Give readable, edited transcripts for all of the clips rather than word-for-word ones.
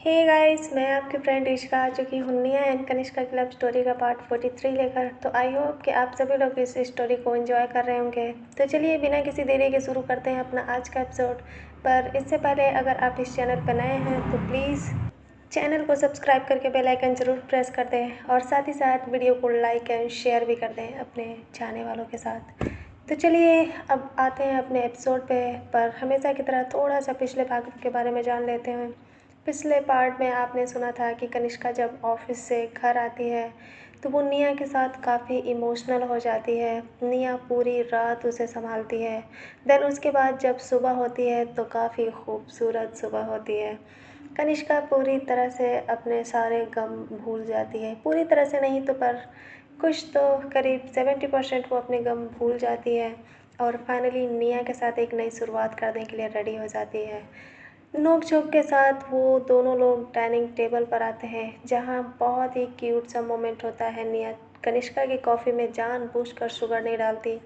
Hey guys, मैं आपकी friend Ishika आ चुकी हूँ निया एंड कनिष्का की लव स्टोरी का पार्ट 43 लेकर। तो आई होप कि आप सभी लोग इस स्टोरी को एंजॉय कर रहे होंगे। तो चलिए बिना किसी देरी के शुरू करते हैं अपना आज का एपिसोड। पर इससे पहले अगर आप इस चैनल पर नए हैं तो प्लीज़ चैनल को सब्सक्राइब करके बेल आइकन ज़रूर प्रेस कर दें और साथ ही साथ वीडियो को लाइक एंड शेयर भी कर दें अपने चाहने वालों के साथ। तो चलिए अब आते हैं अपने एपिसोड पे। पर हमेशा की तरह थोड़ा सा पिछले भाग के बारे में जान लेते हैं। पिछले पार्ट में आपने सुना था कि कनिष्का जब ऑफिस से घर आती है तो वो निया के साथ काफ़ी इमोशनल हो जाती है। निया पूरी रात उसे संभालती है। देन उसके बाद जब सुबह होती है तो काफ़ी खूबसूरत सुबह होती है। कनिष्का पूरी तरह से अपने सारे गम भूल जाती है। पूरी तरह से नहीं तो पर कुछ तो करीब 70% वो अपने गम भूल जाती है और फाइनली निया के साथ एक नई शुरुआत करने के लिए रेडी हो जाती है। नोक झोंक के साथ वो दोनों लोग डाइनिंग टेबल पर आते हैं जहाँ बहुत ही क्यूट सा मोमेंट होता है। निया कनिष्का की कॉफ़ी में जानबूझकर शुगर नहीं डालती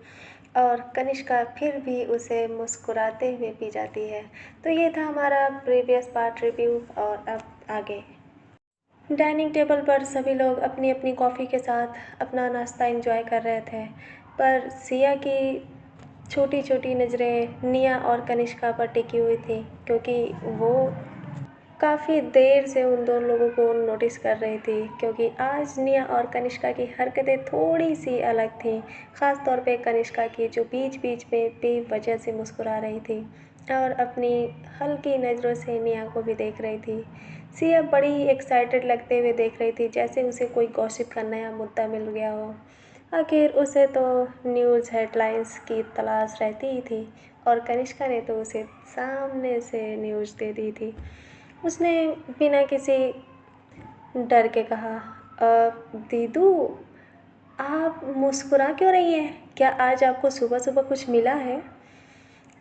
और कनिष्का फिर भी उसे मुस्कुराते हुए पी जाती है। तो ये था हमारा प्रीवियस पार्ट रिव्यू और अब आगे। डाइनिंग टेबल पर सभी लोग अपनी अपनी कॉफ़ी के साथ अपना नाश्ता एंजॉय कर रहे थे। पर सिया की छोटी छोटी नज़रें निया और कनिष्का पर टिकी हुई थी क्योंकि वो काफ़ी देर से उन दोनों लोगों को नोटिस कर रही थी। क्योंकि आज निया और कनिष्का की हरकतें थोड़ी सी अलग थी। ख़ास तौर पे कनिष्का की जो बीच बीच में बेवजह से मुस्कुरा रही थी और अपनी हल्की नज़रों से निया को भी देख रही थी। सिया बड़ी एक्साइटेड लगते हुए देख रही थी जैसे उसे कोई गॉसिप का नया मुद्दा मिल गया हो। आखिर उसे तो न्यूज़ हेडलाइंस की तलाश रहती ही थी और कनिष्का ने तो उसे सामने से न्यूज़ दे दी थी। उसने बिना किसी डर के कहा, दीदू आप मुस्कुरा क्यों रही हैं? क्या आज आपको सुबह सुबह कुछ मिला है?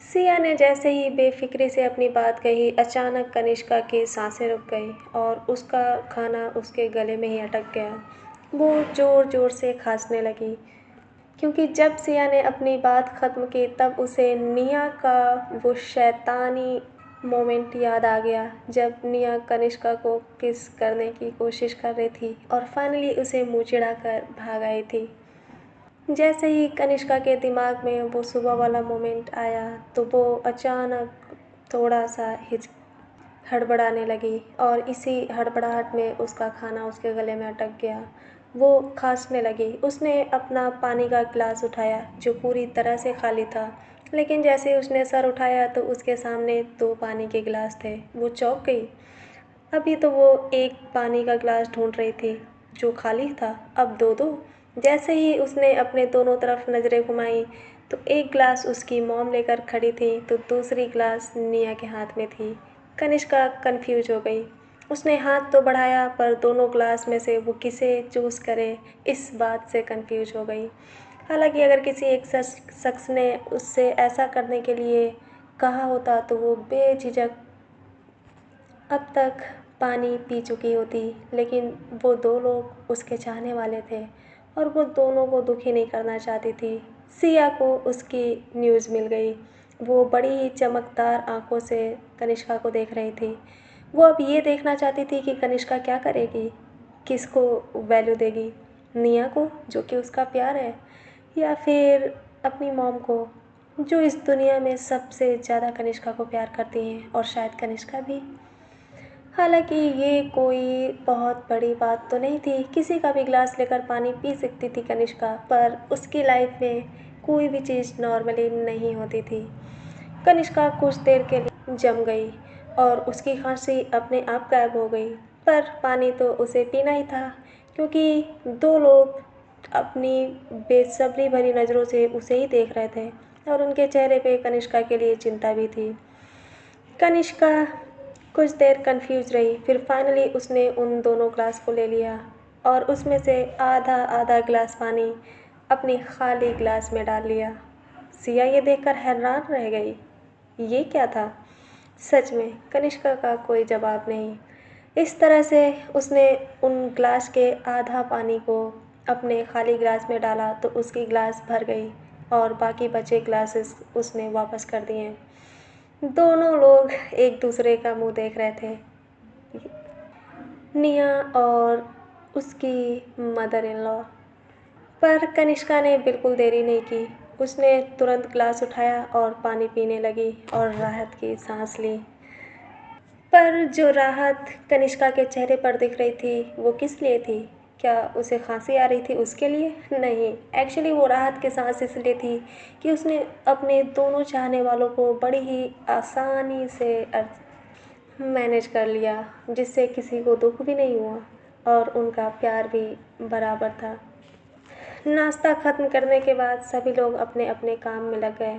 सिया ने जैसे ही बेफिक्री से अपनी बात कही अचानक कनिष्का की सांसें रुक गई और उसका खाना उसके गले में ही अटक गया। वो ज़ोर ज़ोर से खांसने लगी क्योंकि जब सिया ने अपनी बात ख़त्म की तब उसे निया का वो शैतानी मोमेंट याद आ गया जब निया कनिष्का को किस करने की कोशिश कर रही थी और फाइनली उसे मुँह चिढ़ाकर भाग आई थी। जैसे ही कनिष्का के दिमाग में वो सुबह वाला मोमेंट आया तो वो अचानक थोड़ा सा हड़बड़ाने लगी और इसी हड़बड़ाहट में उसका खाना उसके गले में अटक गया। वो खांसने लगी। उसने अपना पानी का गिलास उठाया जो पूरी तरह से खाली था, लेकिन जैसे ही उसने सर उठाया तो उसके सामने 2 पानी के गिलास थे। वो चौंक गई। अभी तो वो एक पानी का गिलास ढूंढ रही थी जो खाली था, अब दो दो। जैसे ही उसने अपने दोनों तरफ नज़रें घुमाई तो एक गिलास उसकी मॉम लेकर खड़ी थी तो दूसरी गिलास निया के हाथ में थी। कनिष्का कंफ्यूज हो गई। उसने हाथ तो बढ़ाया पर दोनों ग्लास में से वो किसे चूज़ करे इस बात से कंफ्यूज हो गई। हालांकि अगर किसी एक शख्स ने उससे ऐसा करने के लिए कहा होता तो वो बेझिझक अब तक पानी पी चुकी होती, लेकिन वो दो लोग उसके चाहने वाले थे और वो दोनों को दुखी नहीं करना चाहती थी। सिया को उसकी न्यूज़ मिल गई। वो बड़ी ही चमकदार आंखों से कनिष्का को देख रही थी। वो अब ये देखना चाहती थी कि कनिष्का क्या करेगी, किसको वैल्यू देगी, निया को जो कि उसका प्यार है, या फिर अपनी मॉम को जो इस दुनिया में सबसे ज़्यादा कनिष्का को प्यार करती हैं और शायद कनिष्का भी। हालांकि ये कोई बहुत बड़ी बात तो नहीं थी, किसी का भी ग्लास लेकर पानी पी सकती थी कनिष्का, पर उसकी लाइफ में कोई भी चीज़ नॉर्मली नहीं होती थी। कनिष्का कुछ देर के लिए जम गई और उसकी खांसी अपने आप गायब हो गई, पर पानी तो उसे पीना ही था क्योंकि दो लोग अपनी बेसब्री भरी नज़रों से उसे ही देख रहे थे और उनके चेहरे पे कनिष्का के लिए चिंता भी थी। कनिष्का कुछ देर कंफ्यूज रही, फिर फाइनली उसने उन दोनों ग्लास को ले लिया और उसमें से आधा आधा गिलास पानी अपनी खाली गिलास में डाल लिया। सिया ये देखकर हैरान रह गई। ये क्या था? सच में कनिष्का का कोई जवाब नहीं। इस तरह से उसने उन ग्लास के आधा पानी को अपने खाली गिलास में डाला तो उसकी गिलास भर गई और बाकी बचे ग्लासेस उसने वापस कर दिए। दोनों लोग एक दूसरे का मुंह देख रहे थे। निया और उसकी मदर इन लॉ। पर कनिष्का ने बिल्कुल देरी नहीं की। उसने तुरंत ग्लास उठाया और पानी पीने लगी और राहत की सांस ली। पर जो राहत कनिष्का के चेहरे पर दिख रही थी वो किस लिए थी? क्या उसे खांसी आ रही थी उसके लिए? नहीं, एक्चुअली वो राहत की सांस इसलिए थी कि उसने अपने दोनों चाहने वालों को बड़ी ही आसानी से मैनेज कर लिया, जिससे किसी को दुख भी नहीं हुआ और उनका प्यार भी बराबर था। नाश्ता खत्म करने के बाद सभी लोग अपने अपने काम में लग गए,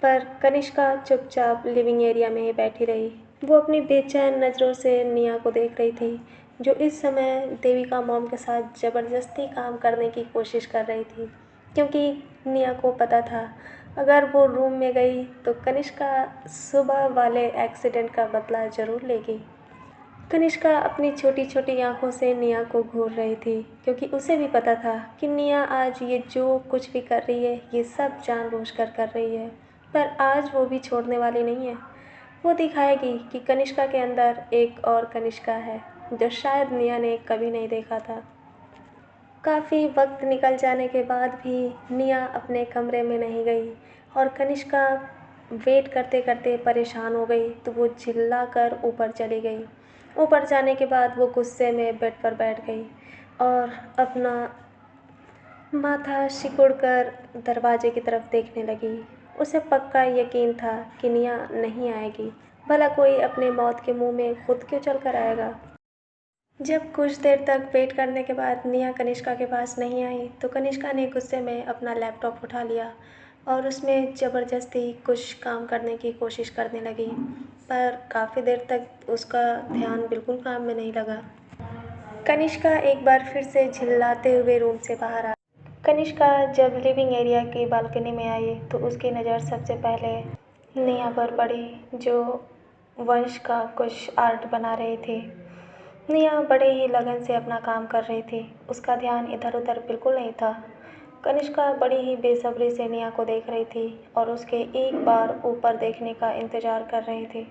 पर कनिष्का चुपचाप लिविंग एरिया में ही बैठी रही। वो अपनी बेचैन नज़रों से निया को देख रही थी, जो इस समय देविका मॉम के साथ ज़बरदस्ती काम करने की कोशिश कर रही थी, क्योंकि निया को पता था अगर वो रूम में गई तो कनिष्का सुबह वाले एक्सीडेंट का बदला ज़रूर लेगी। कनिष्का अपनी छोटी छोटी आंखों से निया को घूर रही थी, क्योंकि उसे भी पता था कि निया आज ये जो कुछ भी कर रही है ये सब जानबूझकर कर रही है। पर आज वो भी छोड़ने वाली नहीं है। वो दिखाएगी कि कनिष्का के अंदर एक और कनिष्का है, जो शायद निया ने कभी नहीं देखा था। काफ़ी वक्त निकल जाने के बाद भी निया अपने कमरे में नहीं गई और कनिष्का वेट करते करते परेशान हो गई, तो वो चिल्ला कर ऊपर चली गई। ऊपर जाने के बाद वो गुस्से में बेड पर बैठ गई और अपना माथा सिकुड़कर दरवाजे की तरफ देखने लगी। उसे पक्का यकीन था कि निया नहीं आएगी, भला कोई अपने मौत के मुंह में खुद क्यों चल कर आएगा। जब कुछ देर तक वेट करने के बाद निया कनिष्का के पास नहीं आई, तो कनिष्का ने गुस्से में अपना लैपटॉप उठा लिया और उसमें ज़बरदस्ती कुछ काम करने की कोशिश करने लगी। पर काफ़ी देर तक उसका ध्यान बिल्कुल काम में नहीं लगा। कनिष्का एक बार फिर से चिल्लाते हुए रूम से बाहर आ। कनिष्का जब लिविंग एरिया की बालकनी में आई तो उसकी नज़र सबसे पहले निया पर पड़ी, जो वंश का कुछ आर्ट बना रही थी। निया बड़े ही लगन से अपना काम कर रही थी, उसका ध्यान इधर उधर बिल्कुल नहीं था। कनिष्का बड़ी ही बेसब्री से निया को देख रही थी और उसके एक बार ऊपर देखने का इंतज़ार कर रही थी।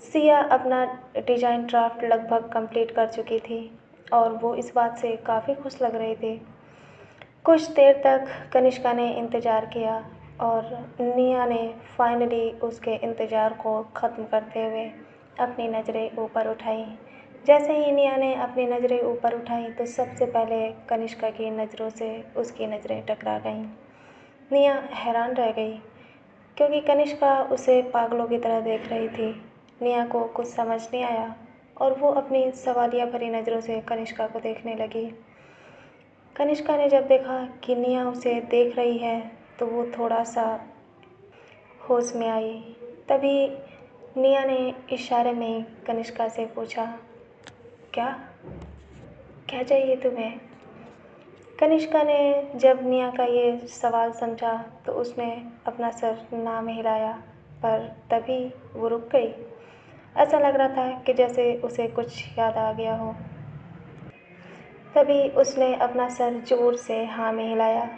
सिया अपना डिज़ाइन ड्राफ्ट लगभग कंप्लीट कर चुकी थी और वो इस बात से काफ़ी खुश लग रही थी। कुछ देर तक कनिष्का ने इंतज़ार किया और निया ने फाइनली उसके इंतज़ार को ख़त्म करते हुए अपनी नज़रें ऊपर उठाई। जैसे ही निया ने अपनी नज़रें ऊपर उठाई तो सबसे पहले कनिष्का की नज़रों से उसकी नज़रें टकरा गईं। निया हैरान रह गई, क्योंकि कनिष्का उसे पागलों की तरह देख रही थी। निया को कुछ समझ नहीं आया और वो अपनी सवालिया भरी नज़रों से कनिष्का को देखने लगी। कनिष्का ने जब देखा कि निया उसे देख रही है तो वो थोड़ा सा होश में आई। तभी निया ने इशारे में कनिष्का से पूछा, क्या क्या चाहिए तुम्हें? कनिष्का ने जब निया का ये सवाल समझा तो उसने अपना सर ना में हिलाया, पर तभी वो रुक गई। ऐसा लग रहा था कि जैसे उसे कुछ याद आ गया हो। तभी उसने अपना सर जोर से हाँ में हिलाया,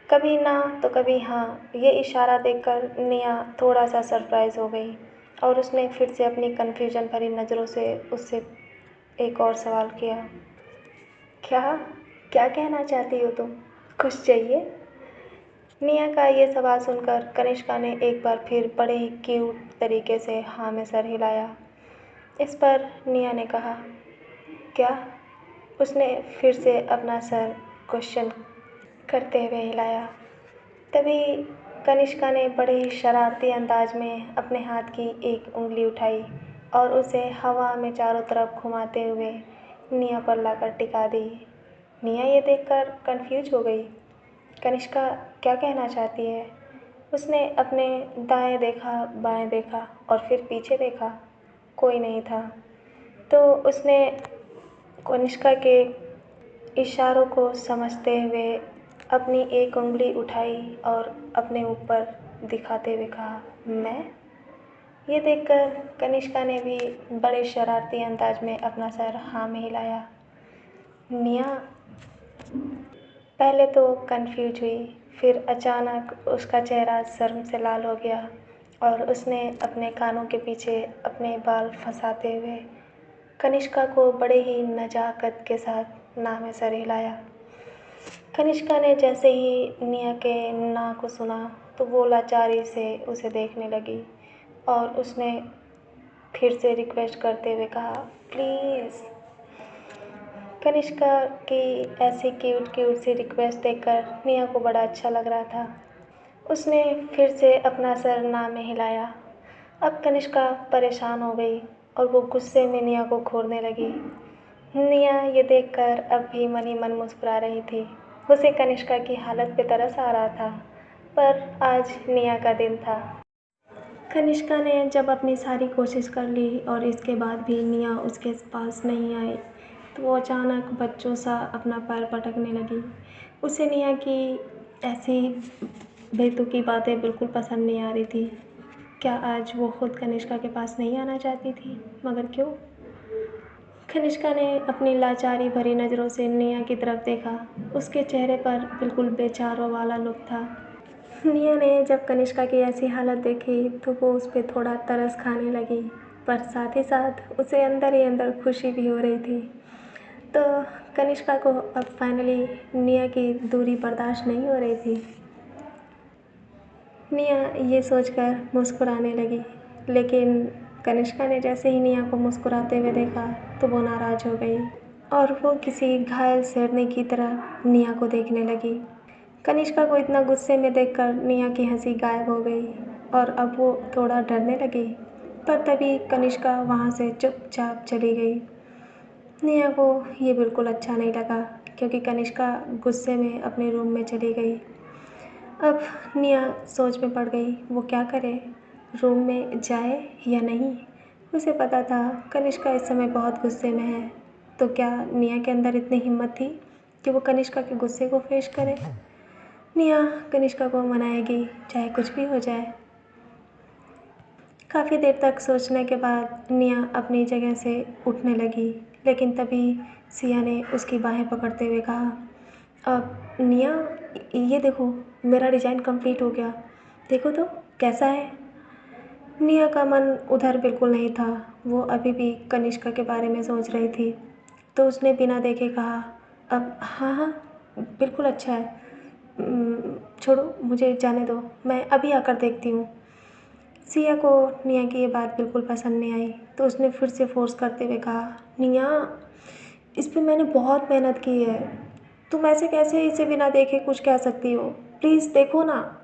कभी ना तो कभी हाँ। ये इशारा देखकर निया थोड़ा सा सरप्राइज़ हो गई और उसने फिर से अपनी कन्फ्यूजन भरी नज़रों से उससे एक और सवाल किया, क्या क्या कहना चाहती हो तुम? कुछ चाहिए? निया का ये सवाल सुनकर कनिष्का ने एक बार फिर बड़े ही क्यूट तरीके से हाँ में सर हिलाया। इस पर निया ने कहा, क्या? उसने फिर से अपना सर क्वेश्चन करते हुए हिलाया। तभी कनिष्का ने बड़े ही शरारती अंदाज में अपने हाथ की एक उंगली उठाई और उसे हवा में चारों तरफ घुमाते हुए निया पर लाकर टिका दी। निया ये देखकर कंफ्यूज हो गई। कनिष्का क्या कहना चाहती है? उसने अपने दाएं देखा, बाएं देखा और फिर पीछे देखा, कोई नहीं था। तो उसने कनिष्का के इशारों को समझते हुए अपनी एक उंगली उठाई और अपने ऊपर दिखाते हुए कहा, मैं? ये देखकर कनिष्का ने भी बड़े शरारती अंदाज में अपना सर हाँ में हिलाया। निया पहले तो कंफ्यूज हुई, फिर अचानक उसका चेहरा शर्म से लाल हो गया और उसने अपने कानों के पीछे अपने बाल फंसाते हुए कनिष्का को बड़े ही नज़ाकत के साथ ना में सर हिलाया। कनिष्का ने जैसे ही निया के ना को सुना तो वो लाचारी से उसे देखने लगी और उसने फिर से रिक्वेस्ट करते हुए कहा, प्लीज़। कनिष्का की ऐसी क्यूट क्यूट सी रिक्वेस्ट देखकर निया को बड़ा अच्छा लग रहा था। उसने फिर से अपना सर ना में हिलाया। अब कनिष्का परेशान हो गई और वो गुस्से में निया को घूरने लगी। निया ये देखकर अब भी मन ही मन मुस्कुरा रही थी। उसे कनिष्का की हालत पे तरस आ रहा था, पर आज निया का दिन था। कनिष्का ने जब अपनी सारी कोशिश कर ली और इसके बाद भी निया उसके पास नहीं आई तो वो अचानक बच्चों सा अपना पैर पटकने लगी। उसे निया की ऐसी बेतुकी बातें बिल्कुल पसंद नहीं आ रही थी। क्या आज वो खुद कनिष्का के पास नहीं आना चाहती थी? मगर क्यों? कनिष्का ने अपनी लाचारी भरी नज़रों से निया की तरफ देखा। उसके चेहरे पर बिल्कुल बेचारों वाला लुक था। निया ने जब कनिष्का की ऐसी हालत देखी तो वो उस पर थोड़ा तरस खाने लगी, पर साथ ही साथ उसे अंदर ही अंदर खुशी भी हो रही थी। तो कनिष्का को अब फाइनली निया की दूरी बर्दाश्त नहीं हो रही थी। निया ये सोचकर मुस्कुराने लगी, लेकिन कनिष्का ने जैसे ही निया को मुस्कुराते हुए देखा तो वो नाराज़ हो गई और वो किसी घायल शेरनी की तरह निया को देखने लगी। कनिष्का को इतना गुस्से में देखकर निया की हंसी गायब हो गई और अब वो थोड़ा डरने लगी, पर तभी कनिष्का वहाँ से चुपचाप चली गई। निया को ये बिल्कुल अच्छा नहीं लगा क्योंकि कनिष्का गुस्से में अपने रूम में चली गई। अब निया सोच में पड़ गई, वो क्या करे, रूम में जाए या नहीं। उसे पता था कनिष्का इस समय बहुत गुस्से में है, तो क्या निया के अंदर इतनी हिम्मत थी कि वो कनिष्का के गुस्से को फेस करे? निया कनिष्का को मनाएगी चाहे कुछ भी हो जाए। काफ़ी देर तक सोचने के बाद निया अपनी जगह से उठने लगी, लेकिन तभी सिया ने उसकी बाहें पकड़ते हुए कहा, अब निया ये देखो, मेरा डिज़ाइन कंप्लीट हो गया, देखो तो कैसा है। निया का मन उधर बिल्कुल नहीं था, वो अभी भी कनिष्का के बारे में सोच रही थी। तो उसने बिना देखे कहा, अब हाँ हाँ बिल्कुल अच्छा है, छोड़ो मुझे जाने दो, मैं अभी आकर देखती हूँ। सिया को निया की ये बात बिल्कुल पसंद नहीं आई, तो उसने फिर से फोर्स करते हुए कहा, निया इस पे मैंने बहुत मेहनत की है, तुम ऐसे कैसे इसे बिना देखे कुछ कह सकती हो, प्लीज़ देखो ना।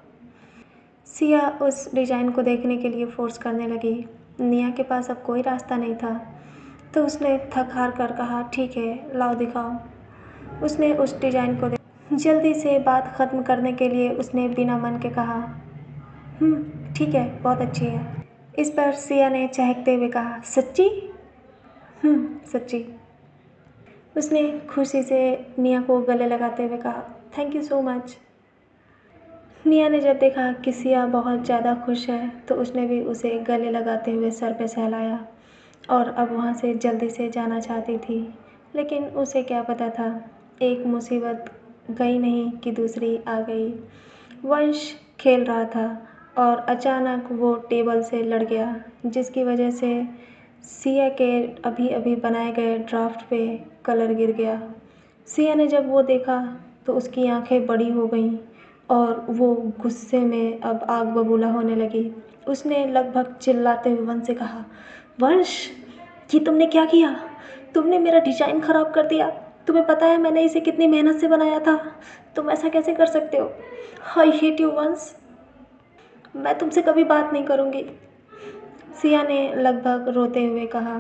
सिया उस डिज़ाइन को देखने के लिए फ़ोर्स करने लगी। निया के पास अब कोई रास्ता नहीं था, तो उसने थक हार कर कहा, ठीक है लाओ दिखाओ। उसने उस डिज़ाइन को जल्दी से बात ख़त्म करने के लिए उसने बिना मन के कहा, ठीक है बहुत अच्छी है। इस पर सिया ने चहकते हुए कहा, सच्ची? सच्ची। उसने खुशी से निया को गले लगाते हुए कहा, थैंक यू सो मच। निया ने जब देखा कि सिया बहुत ज़्यादा खुश है तो उसने भी उसे गले लगाते हुए सर पे सहलाया और अब वहाँ से जल्दी से जाना चाहती थी, लेकिन उसे क्या पता था एक मुसीबत गई नहीं कि दूसरी आ गई। वंश खेल रहा था और अचानक वो टेबल से लड़ गया, जिसकी वजह से सिया के अभी अभी बनाए गए ड्राफ्ट पे कलर गिर गया। सिया ने जब वो देखा तो उसकी आंखें बड़ी हो गईं और वो गुस्से में अब आग बबूला होने लगी। उसने लगभग चिल्लाते हुए वंश से कहा, वंश ये तुमने क्या किया? तुमने मेरा डिज़ाइन ख़राब कर दिया। तुम्हें पता है मैंने इसे कितनी मेहनत से बनाया था, तुम ऐसा कैसे कर सकते हो? आई हेट यू वंश, मैं तुमसे कभी बात नहीं करूँगी। सिया ने लगभग रोते हुए कहा।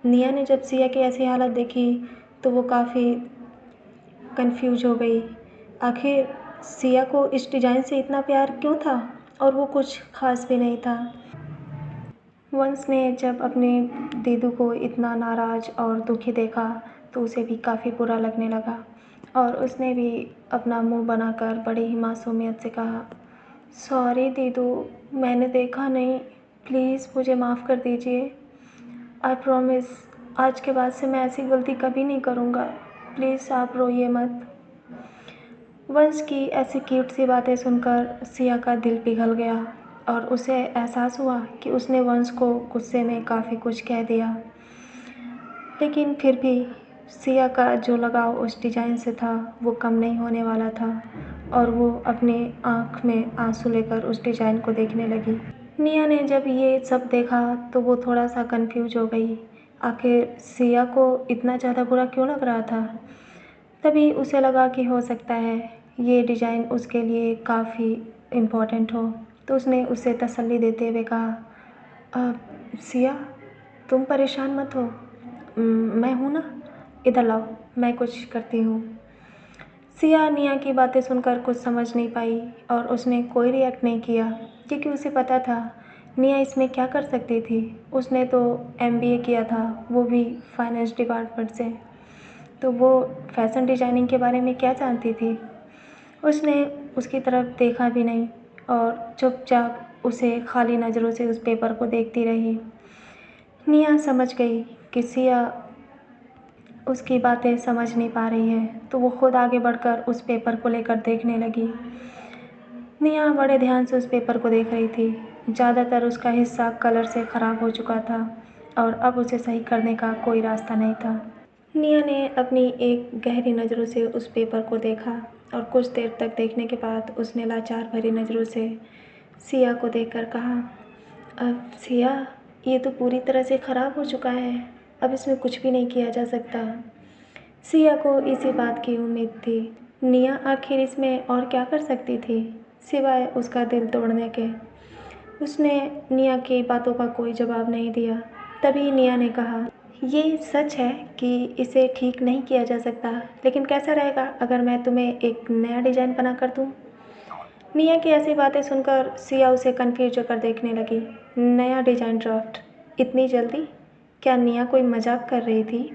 निया ने जब सिया की ऐसी हालत देखी तो वो काफ़ी कंफ्यूज हो गई। आखिर सिया को इस डिज़ाइन से इतना प्यार क्यों था और वो कुछ ख़ास भी नहीं था। वंश ने जब अपने दीदू को इतना नाराज़ और दुखी देखा तो उसे भी काफ़ी बुरा लगने लगा और उसने भी अपना मुंह बनाकर बड़ी ही मासूमियत से कहा, सॉरी दीदू, मैंने देखा नहीं, प्लीज़ मुझे माफ़ कर दीजिए। आई प्रॉमिस आज के बाद से मैं ऐसी गलती कभी नहीं करूँगा, प्लीज़ आप रोइए मत। वंश की ऐसी क्यूट सी बातें सुनकर सिया का दिल पिघल गया और उसे एहसास हुआ कि उसने वंश को गुस्से में काफ़ी कुछ कह दिया। लेकिन फिर भी सिया का जो लगाव उस डिज़ाइन से था वो कम नहीं होने वाला था और वो अपने आँख में आंसू लेकर उस डिज़ाइन को देखने लगी। निया ने जब ये सब देखा तो वो थोड़ा सा कंफ्यूज हो गई। आखिर सिया को इतना ज़्यादा बुरा क्यों लग रहा था? तभी उसे लगा कि हो सकता है ये डिज़ाइन उसके लिए काफ़ी इम्पोर्टेंट हो। तो उसने उसे तसल्ली देते हुए कहा, सिया, तुम परेशान मत हो। मैं हूँ ना, इधर लाओ, मैं कुछ करती हूँ। सिया निया की बातें सुनकर कुछ समझ नहीं पाई और उसने कोई रिएक्ट नहीं किया क्योंकि उसे पता था निया इसमें क्या कर सकती थी। उसने तो एमबीए किया था, वो भी फाइनेंस डिपार्टमेंट से, तो वो फैशन डिज़ाइनिंग के बारे में क्या जानती थी। उसने उसकी तरफ देखा भी नहीं और चुपचाप उसे खाली नज़रों से उस पेपर को देखती रही। निया समझ गई कि सिया उसकी बातें समझ नहीं पा रही है, तो वो खुद आगे बढ़कर उस पेपर को लेकर देखने लगी। निया बड़े ध्यान से उस पेपर को देख रही थी। ज़्यादातर उसका हिस्सा कलर से ख़राब हो चुका था और अब उसे सही करने का कोई रास्ता नहीं था। निया ने अपनी एक गहरी नज़रों से उस पेपर को देखा और कुछ देर तक देखने के बाद उसने लाचार भरी नज़रों से सिया को देखकर कहा, अब सिया, ये तो पूरी तरह से ख़राब हो चुका है, अब इसमें कुछ भी नहीं किया जा सकता। सिया को इसी बात की उम्मीद थी। निया आखिर इसमें और क्या कर सकती थी सिवाय उसका दिल तोड़ने के। उसने निया की बातों का कोई जवाब नहीं दिया। तभी निया ने कहा, ये सच है कि इसे ठीक नहीं किया जा सकता, लेकिन कैसा रहेगा अगर मैं तुम्हें एक नया डिज़ाइन बना कर दूँ? निया की ऐसी बातें सुनकर सिया उसे कन्फ्यूज होकर देखने लगी। नया डिज़ाइन ड्राफ्ट? इतनी जल्दी? क्या निया कोई मजाक कर रही थी?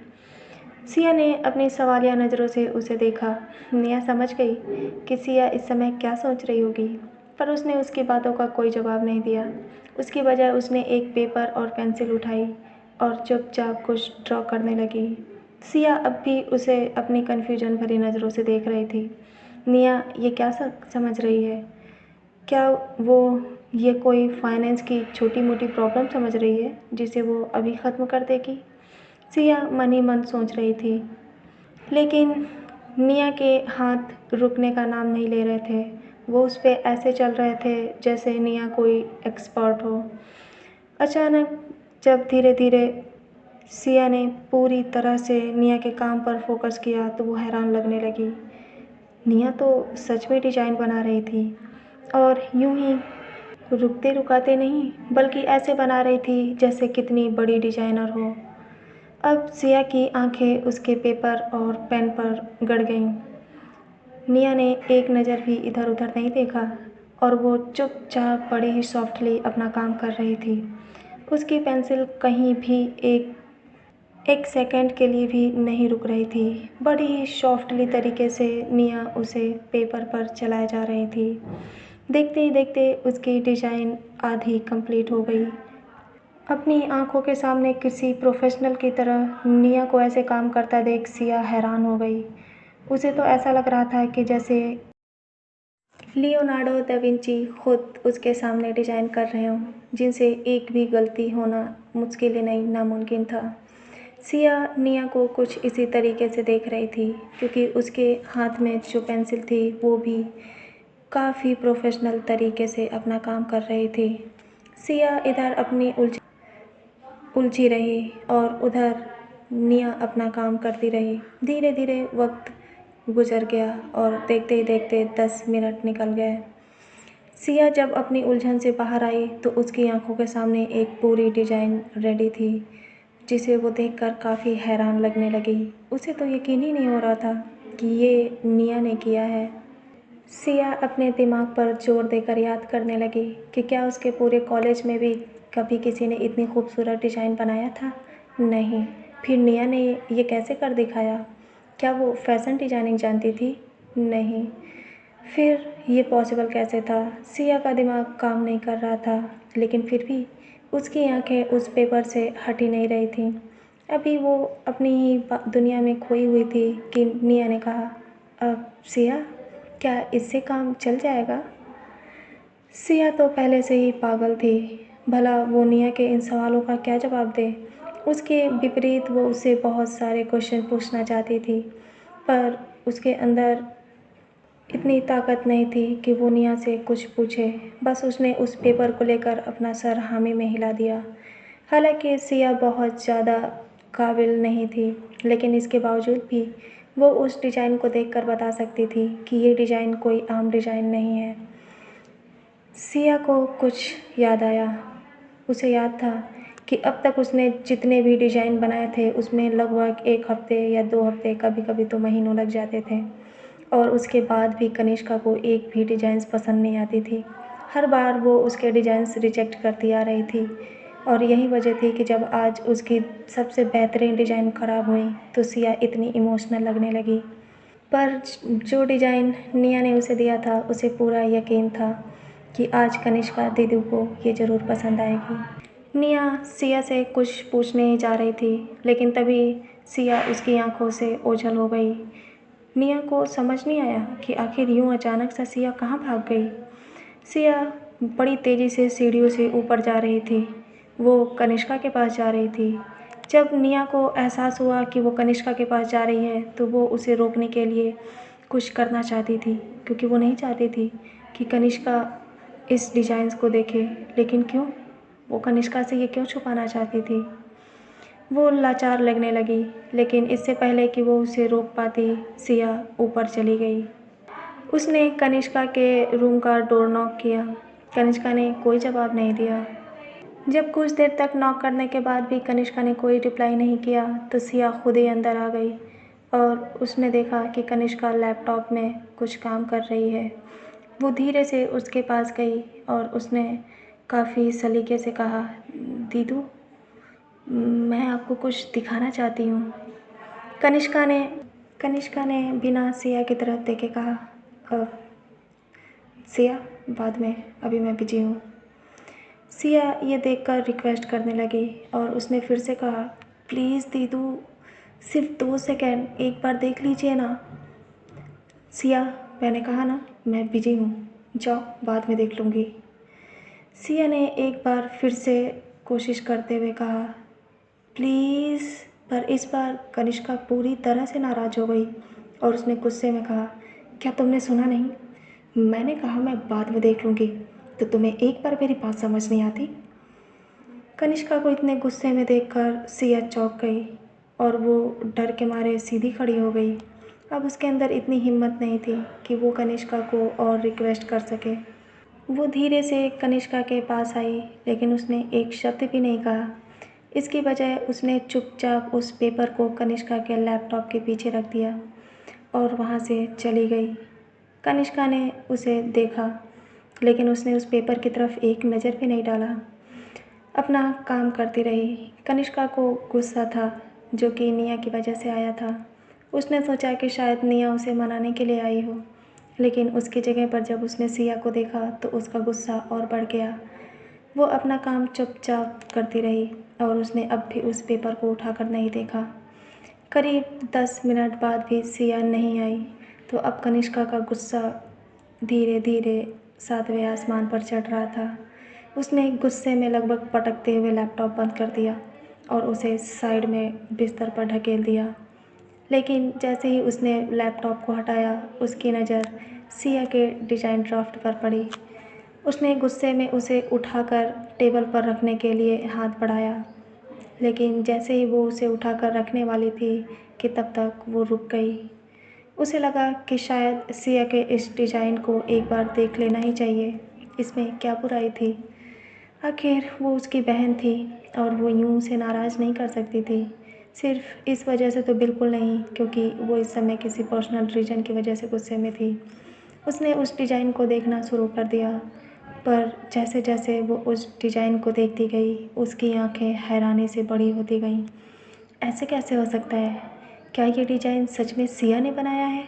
सिया ने अपनी सवालिया नज़रों से उसे देखा। निया समझ गई कि सिया इस समय क्या सोच रही होगी, पर उसने उसकी बातों का कोई जवाब नहीं दिया। उसकी बजाय उसने एक पेपर और पेंसिल उठाई और चुपचाप कुछ ड्रॉ करने लगी। सिया अब भी उसे अपनी कन्फ्यूजन भरी नज़रों से देख रही थी। निया ये क्या समझ रही है? क्या वो ये कोई फाइनेंस की छोटी मोटी प्रॉब्लम समझ रही है जिसे वो अभी ख़त्म कर देगी? सिया मन ही मन सोच रही थी, लेकिन निया के हाथ रुकने का नाम नहीं ले रहे थे। वो उस पे ऐसे चल रहे थे जैसे निया कोई एक्सपर्ट हो। अचानक जब धीरे धीरे सिया ने पूरी तरह से निया के काम पर फोकस किया तो वो हैरान लगने लगी। निया तो सच में डिज़ाइन बना रही थी और यूं ही रुकते रुकाते नहीं बल्कि ऐसे बना रही थी जैसे कितनी बड़ी डिज़ाइनर हो। अब सिया की आंखें उसके पेपर और पेन पर गड़ गईं। निया ने एक नज़र भी इधर उधर नहीं देखा और वो चुपचाप बड़े ही सॉफ्टली अपना काम कर रही थी। उसकी पेंसिल कहीं भी एक सेकंड के लिए भी नहीं रुक रही थी। बड़ी ही सॉफ्टली तरीके से निया उसे पेपर पर चलाए जा रही थी। देखते ही देखते उसकी डिज़ाइन आधी कंप्लीट हो गई। अपनी आंखों के सामने किसी प्रोफेशनल की तरह निया को ऐसे काम करता देख सिया हैरान हो गई। उसे तो ऐसा लग रहा था कि जैसे लियोनार्डो दा विंची खुद उसके सामने डिज़ाइन कर रहे हों, जिनसे एक भी गलती होना मुश्किल ही नहीं, नामुमकिन था। सिया निया को कुछ इसी तरीके से देख रही थी क्योंकि उसके हाथ में जो पेंसिल थी वो भी काफ़ी प्रोफेशनल तरीके से अपना काम कर रही थी। सिया इधर अपनी उलझी रही और उधर निया अपना काम करती रही। धीरे धीरे वक्त गुजर गया और देखते ही देखते 10 मिनट निकल गए। सिया जब अपनी उलझन से बाहर आई तो उसकी आंखों के सामने एक पूरी डिज़ाइन रेडी थी, जिसे वो देखकर काफ़ी हैरान लगने लगी। उसे तो यकीन ही नहीं हो रहा था कि ये निया ने किया है। सिया अपने दिमाग पर जोर देकर याद करने लगी कि क्या उसके पूरे कॉलेज में भी कभी किसी ने इतनी खूबसूरत डिज़ाइन बनाया था। नहीं। फिर निया ने ये कैसे कर दिखाया? क्या वो फैशन डिज़ाइनिंग जानती थी? नहीं। फिर ये पॉसिबल कैसे था? सिया का दिमाग काम नहीं कर रहा था, लेकिन फिर भी उसकी आंखें उस पेपर से हट ही नहीं रही थीं। अभी वो अपनी ही दुनिया में खोई हुई थी कि निया ने कहा, अब सिया, क्या इससे काम चल जाएगा? सिया तो पहले से ही पागल थी। भला वो निया के इन सवालों का क्या जवाब दे? उसके विपरीत वो उससे बहुत सारे क्वेश्चन पूछना चाहती थी, पर उसके अंदर इतनी ताकत नहीं थी कि वो निया से कुछ पूछे। बस उसने उस पेपर को लेकर अपना सर हामी में हिला दिया। हालांकि सिया बहुत ज़्यादा काबिल नहीं थी, लेकिन इसके बावजूद भी वो उस डिज़ाइन को देखकर बता सकती थी कि ये डिज़ाइन कोई आम डिज़ाइन नहीं है। सिया को कुछ याद आया। उसे याद था कि अब तक उसने जितने भी डिज़ाइन बनाए थे उसमें लगभग 1 हफ़्ते या 2 हफ़्ते, कभी-कभी तो महीनों लग जाते थे, और उसके बाद भी कनिष्का को एक भी डिज़ाइंस पसंद नहीं आती थी। हर बार वो उसके डिज़ाइंस रिजेक्ट करती आ रही थी, और यही वजह थी कि जब आज उसकी सबसे बेहतरीन डिज़ाइन ख़राब हुई तो सिया इतनी इमोशनल लगने लगी। पर जो डिज़ाइन निया ने उसे दिया था उसे पूरा यकीन था कि आज कनिष्का दीदी को ये ज़रूर पसंद आएगी। निया सिया से कुछ पूछने जा रही थी, लेकिन तभी सिया उसकी आंखों से ओझल हो गई। निया को समझ नहीं आया कि आखिर यूँ अचानक से सिया कहाँ भाग गई। सिया बड़ी तेज़ी से सीढ़ियों से ऊपर जा रही थी। वो कनिष्का के पास जा रही थी। जब निया को एहसास हुआ कि वो कनिष्का के पास जा रही है तो वो उसे रोकने के लिए कुछ करना चाहती थी, क्योंकि वो नहीं चाहती थी कि कनिष्का इस डिज़ाइंस को देखे। लेकिन क्यों? वो कनिष्का से ये क्यों छुपाना चाहती थी? वो लाचार लगने लगी, लेकिन इससे पहले कि वो उसे रोक पाती, सिया ऊपर चली गई। उसने कनिष्का के रूम का डोर नॉक किया। कनिष्का ने कोई जवाब नहीं दिया। जब कुछ देर तक नॉक करने के बाद भी कनिष्का ने कोई रिप्लाई नहीं किया तो सिया खुद ही अंदर आ गई, और उसने देखा कि कनिष्का लैपटॉप में कुछ काम कर रही है। वो धीरे से उसके पास गई और उसने काफ़ी सलीके से कहा, दीदू, मैं आपको कुछ दिखाना चाहती हूँ। कनिष्का ने कनिष्का ने बिना सिया की तरफ देखे कहा, "अ, सिया, बाद में, अभी मैं बिजी हूँ।" सिया ये देखकर रिक्वेस्ट करने लगी और उसने फिर से कहा, प्लीज़ दीदू, सिर्फ 2 सेकंड एक बार देख लीजिए ना। सिया, मैंने कहा ना मैं बिजी हूँ, जाओ बाद में देख लूँगी। सिया ने एक बार फिर से कोशिश करते हुए कहा, प्लीज़, पर इस बार कनिष्का पूरी तरह से नाराज़ हो गई और उसने गुस्से में कहा, क्या तुमने सुना नहीं? मैंने कहा मैं बाद में देख लूँगी, तो तुम्हें एक बार मेरी बात समझ नहीं आती? कनिष्का को इतने गुस्से में देखकर सिया चौंक गई और वो डर के मारे सीधी खड़ी हो गई। अब उसके अंदर इतनी हिम्मत नहीं थी कि वो कनिष्का को और रिक्वेस्ट कर सके। वो धीरे से कनिष्का के पास आई, लेकिन उसने एक शब्द भी नहीं कहा। इसकी बजाय उसने चुपचाप उस पेपर को कनिष्का के लैपटॉप के पीछे रख दिया और वहाँ से चली गई। कनिष्का ने उसे देखा, लेकिन उसने उस पेपर की तरफ एक नज़र भी नहीं डाला, अपना काम करती रही। कनिष्का को गुस्सा था, जो कि निया की वजह से आया था। उसने सोचा कि शायद निया उसे मनाने के लिए आई हो, लेकिन उसकी जगह पर जब उसने सिया को देखा तो उसका गुस्सा और बढ़ गया। वो अपना काम चुपचाप करती रही और उसने अब भी उस पेपर को उठाकर नहीं देखा। करीब 10 मिनट बाद भी सिया नहीं आई, तो अब कनिष्का का गुस्सा धीरे धीरे 7वें आसमान पर चढ़ रहा था। उसने गुस्से में लगभग पटकते हुए लैपटॉप बंद कर दिया और उसे साइड में बिस्तर पर ढकेल दिया। लेकिन जैसे ही उसने लैपटॉप को हटाया, उसकी नज़र सिया के डिज़ाइन ड्राफ्ट पर पड़ी। उसने गुस्से में उसे उठाकर टेबल पर रखने के लिए हाथ बढ़ाया, लेकिन जैसे ही वो उसे उठाकर रखने वाली थी कि तब तक वो रुक गई। उसे लगा कि शायद सिया के इस डिज़ाइन को एक बार देख लेना ही चाहिए, इसमें क्या बुराई थी। आखिर वो उसकी बहन थी और वो यूँ उसे नाराज़ नहीं कर सकती थी। सिर्फ़ इस वजह से तो बिल्कुल नहीं, क्योंकि वो इस समय किसी पर्सनल रीज़न की वजह से गुस्से में थी। उसने उस डिज़ाइन को देखना शुरू कर दिया, पर जैसे-जैसे वो उस डिज़ाइन को देखती गई, उसकी आँखें हैरानी से बड़ी होती गईं। ऐसे कैसे हो सकता है? क्या ये डिज़ाइन सच में सिया ने बनाया है?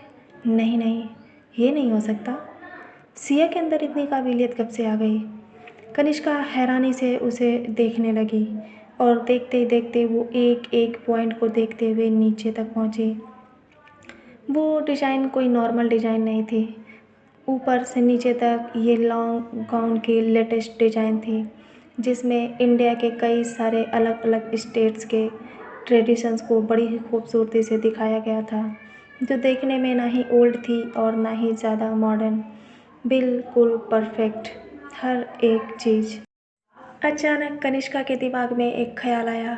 नहीं, नहीं, ये नहीं हो सकता। सिया के अंदर इतनी काबिलियत कब से आ गई? कनिष्का हैरानी से उसे देखने लगी और देखते ही देखते वो एक-एक पॉइंट को देखते हुए नीचे तक पहुँची। वो डिज़ाइन कोई नॉर्मल डिज़ाइन नहीं थी। ऊपर से नीचे तक ये लॉन्ग गाउन की लेटेस्ट डिज़ाइन थी। जिसमें इंडिया के कई सारे अलग अलग स्टेट्स के ट्रेडिशंस को बड़ी ही खूबसूरती से दिखाया गया था, जो देखने में ना ही ओल्ड थी और ना ही ज़्यादा मॉडर्न, बिल्कुल परफेक्ट हर एक चीज़। अचानक कनिष्का के दिमाग में एक ख्याल आया,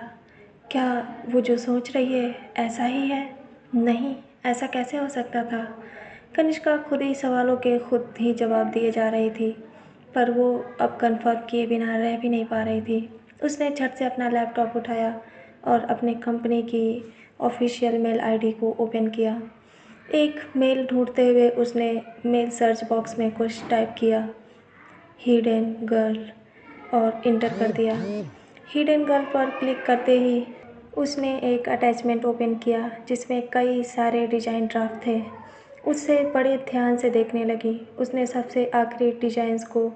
क्या वो जो सोच रही है ऐसा ही है? नहीं, ऐसा कैसे हो सकता था? कनिष्का खुद ही सवालों के खुद ही जवाब दिए जा रही थी, पर वो अब कन्फर्म किए बिना रह भी नहीं पा रही थी। उसने झट से अपना लैपटॉप उठाया और अपने कंपनी की ऑफिशियल मेल आईडी को ओपन किया। एक मेल ढूंढते हुए उसने मेल सर्च बॉक्स में कुछ टाइप किया, हिडन गर्ल, और इंटर कर दिया। हिडन गर्ल पर क्लिक करते ही उसने एक अटैचमेंट ओपन किया जिसमें कई सारे डिज़ाइन ड्राफ्ट थे। उसे बड़े ध्यान से देखने लगी। उसने सबसे आखिरी डिज़ाइंस को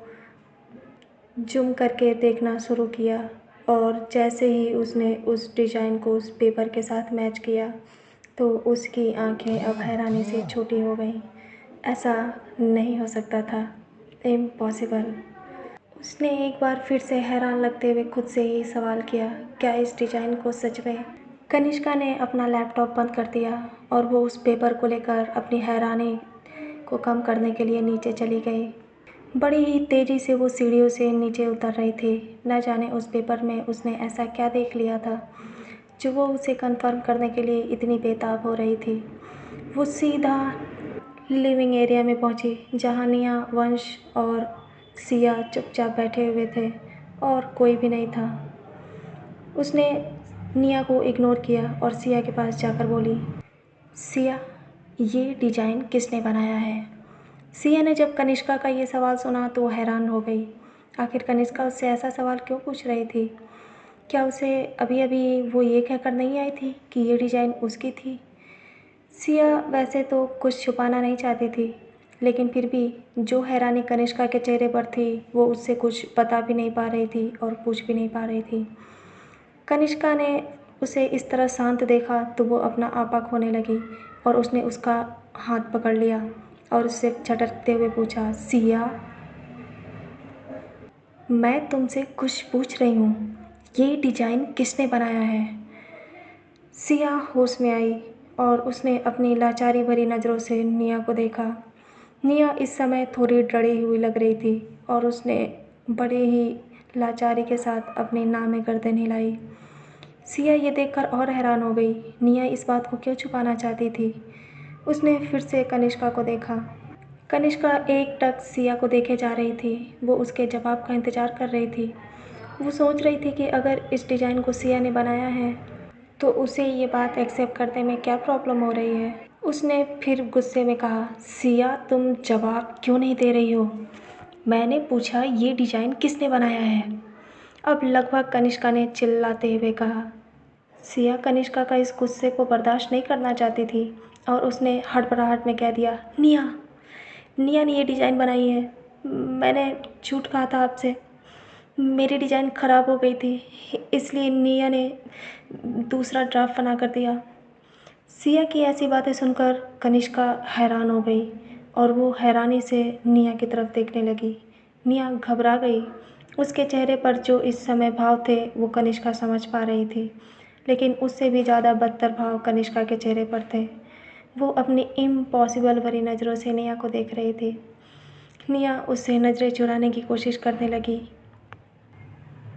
जूम करके देखना शुरू किया और जैसे ही उसने उस डिज़ाइन को उस पेपर के साथ मैच किया तो उसकी आंखें अब हैरानी से छोटी हो गईं। ऐसा नहीं हो सकता था, इम्पॉसिबल। उसने एक बार फिर से हैरान लगते हुए खुद से ही सवाल किया, क्या इस डिज़ाइन को सच में? कनिष्का ने अपना लैपटॉप बंद कर दिया और वो उस पेपर को लेकर अपनी हैरानी को कम करने के लिए नीचे चली गई। बड़ी ही तेज़ी से वो सीढ़ियों से नीचे उतर रही थी। न जाने उस पेपर में उसने ऐसा क्या देख लिया था जो वो उसे कन्फर्म करने के लिए इतनी बेताब हो रही थी। वो सीधा लिविंग एरिया में पहुंची, जहां निया, वंश और सिया चुपचाप बैठे हुए थे और कोई भी नहीं था। उसने निया को इग्नोर किया और सिया के पास जाकर बोली, सिया, ये डिज़ाइन किसने बनाया है? सिया ने जब कनिष्का का ये सवाल सुना तो हैरान हो गई। आखिर कनिष्का उससे ऐसा सवाल क्यों पूछ रही थी? क्या उसे अभी अभी वो ये कहकर नहीं आई थी कि ये डिज़ाइन उसकी थी? सिया वैसे तो कुछ छुपाना नहीं चाहती थी, लेकिन फिर भी जो हैरानी कनिष्का के चेहरे पर थी वो उससे कुछ बता भी नहीं पा रही थी और पूछ भी नहीं पा रही थी। कनिष्का ने उसे इस तरह शांत देखा तो वो अपना आपा खोने लगी और उसने उसका हाथ पकड़ लिया और उससे झटकते हुए पूछा, सिया, मैं तुमसे कुछ पूछ रही हूँ, ये डिज़ाइन किसने बनाया है? सिया होश में आई और उसने अपनी लाचारी भरी नज़रों से निया को देखा। निया इस समय थोड़ी डरी हुई लग रही थी और उसने बड़े ही लाचारी के साथ अपनी नाक में गर्दन हिलाई। सिया ये देखकर और हैरान हो गई। निया इस बात को क्यों छुपाना चाहती थी? उसने फिर से कनिष्का को देखा। कनिष्का एकटक सिया को देखे जा रही थी। वो उसके जवाब का इंतज़ार कर रही थी। वो सोच रही थी कि अगर इस डिज़ाइन को सिया ने बनाया है तो उसे ये बात एक्सेप्ट करने में क्या प्रॉब्लम हो रही है। उसने फिर गुस्से में कहा, सिया, तुम जवाब क्यों नहीं दे रही हो? मैंने पूछा ये डिज़ाइन किसने बनाया है? अब लगभग कनिष्का ने चिल्लाते हुए कहा। सिया कनिष्का का इस गुस्से को बर्दाश्त नहीं करना चाहती थी और उसने हड़बड़ाहट में कह दिया, निया, निया ने ये डिज़ाइन बनाई है। मैंने झूठ कहा था आपसे। मेरी डिज़ाइन ख़राब हो गई थी, इसलिए निया ने दूसरा ड्राफ्ट बना कर दिया। सिया की ऐसी बातें सुनकर कनिष्का हैरान हो गई और वो हैरानी से निया की तरफ देखने लगी। निया घबरा गई। उसके चेहरे पर जो इस समय भाव थे वो कनिष्का समझ पा रही थी, लेकिन उससे भी ज़्यादा बदतर भाव कनिष्का के चेहरे पर थे। वो अपनी इम्पॉसिबल भरी नज़रों से निया को देख रही थी। निया उससे नज़रें चुराने की कोशिश करने लगी।